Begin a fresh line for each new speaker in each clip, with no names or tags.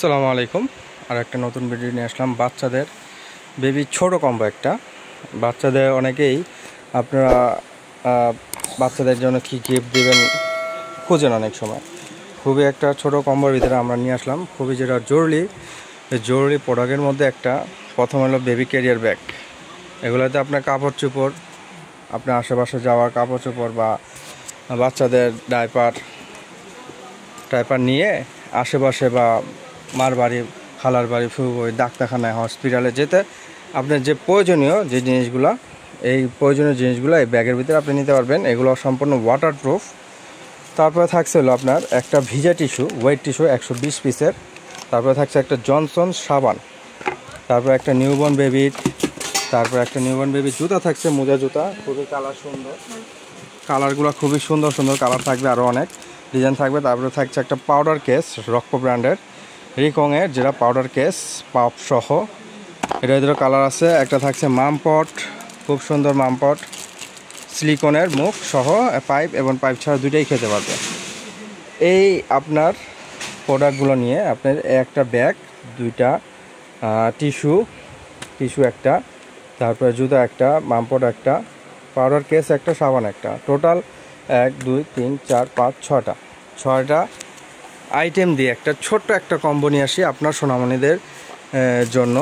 আসসালামু আলাইকুম। আর একটা নতুন ভিডিও নিয়ে আসলাম বাচ্চাদের বেবি ছোট কম্বো একটা। বাচ্চাদের অনেকেই আপনারা বাচ্চাদের জন্য কি গিফট দেবেন খোঁজেন অনেক সময়। খুবই একটা ছোট কম্বোর ভিতরে আমরা নিয়ে আসলাম খুবই যেটা জরুরি প্রোডাক্টের মধ্যে একটা। প্রথম হলো বেবি ক্যারিয়ার ব্যাগ। এগুলোতে আপনার কাপড় চোপড়, আপনার আশেপাশে যাওয়ার কাপড় চোপড় বা বাচ্চাদের ডাইপার নিয়ে আশেপাশে বা মার বাড়ি, খালার বাড়ি, ফুফু বাড়ি, ডাক্তারখানায়, হসপিটালে যেতে আপনার যে প্রয়োজনীয় যে জিনিসগুলো, এই প্রয়োজনীয় জিনিসগুলো এই ব্যাগের ভিতরে আপনি নিতে পারবেন। এগুলো সম্পূর্ণ ওয়াটারপ্রুফ। তারপরে থাকছে হলো আপনার একটা ভিজা টিস্যু, ওয়েট টিস্যু 120 পিসের। তারপরে থাকছে একটা জনসন সাবান। তারপরে একটা নিউবর্ন বেবির জুতা থাকছে, মোজা জুতা, খুবই কালার সুন্দর। কালারগুলো খুবই সুন্দর কালার থাকবে, আরও অনেক ডিজাইন থাকবে। তারপরে থাকছে একটা পাউডার কেস, রক্কো ব্র্যান্ডের রিকংয়ের, যেটা পাউডার কেস পাপ সহ। এটা ভিতরে কালার আছে। একটা থাকছে মামপট, খুব সুন্দর মামপট, সিলিকনের মুখ সহ, পাইপ এবং পাইপ ছাড়া দুইটাই খেতে পারবে। এই আপনার প্রোডাক্টগুলো নিয়ে আপনার একটা ব্যাগ, দুইটা টিস্যু একটা, তারপরে জুতা একটা, মামপট একটা, পাউডার কেস একটা, সাবান একটা, টোটাল 1 2 3 4 5 6টা আইটেম দিয়ে একটা ছোট্ট একটা কম্বো নিয়ে আসি আপনার সোনামণিদের জন্য,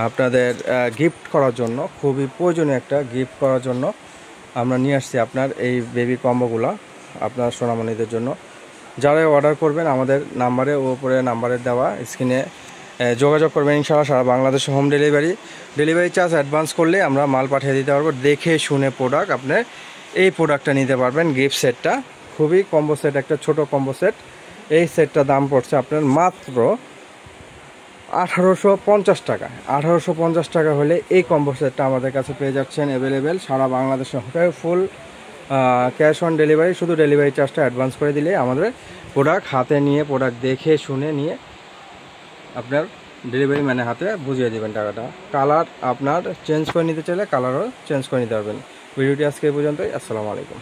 আপনাদের গিফট করার জন্য। খুবই প্রয়োজনীয় একটা গিফট করার জন্য আমরা নিয়ে আসছি আপনার এই বেবি কম্বোগুলো আপনার সোনামণিদের জন্য। যারা অর্ডার করবেন আমাদের নাম্বারে, ওপরে নাম্বারে দেওয়া স্ক্রিনে যোগাযোগ করবেন। ইনশাআল্লাহ সারা বাংলাদেশে হোম ডেলিভারি চার্জ অ্যাডভান্স করলে আমরা মাল পাঠিয়ে দিতে পারবো। দেখে শুনে প্রোডাক্ট আপনি এই প্রোডাক্টটা নিতে পারবেন। গিফট সেটটা খুবই কম্বো সেট, একটা ছোট কম্বো সেট। এই সেটটা দাম পড়ছে আপনার মাত্র 1850 টাকা। 1850 টাকা হলে এই কম্বো সেটটা আমাদের কাছে পেয়ে যাচ্ছেন অ্যাভেলেবেল সারা বাংলাদেশে। ফুল ক্যাশ অন ডেলিভারি, শুধু ডেলিভারি চার্জটা অ্যাডভান্স করে দিলে আমাদের প্রোডাক্ট হাতে নিয়ে, প্রোডাক্ট দেখে শুনে নিয়ে আপনার ডেলিভারি ম্যানের হাতে বুঝিয়ে দেবেন টাকাটা। কালার আপনার চেঞ্জ করে নিতে চাইলে কালারও চেঞ্জ করে নিতে পারবেন। ভিডিওটি আজকে এই পর্যন্তই। আসসালামু আলাইকুম।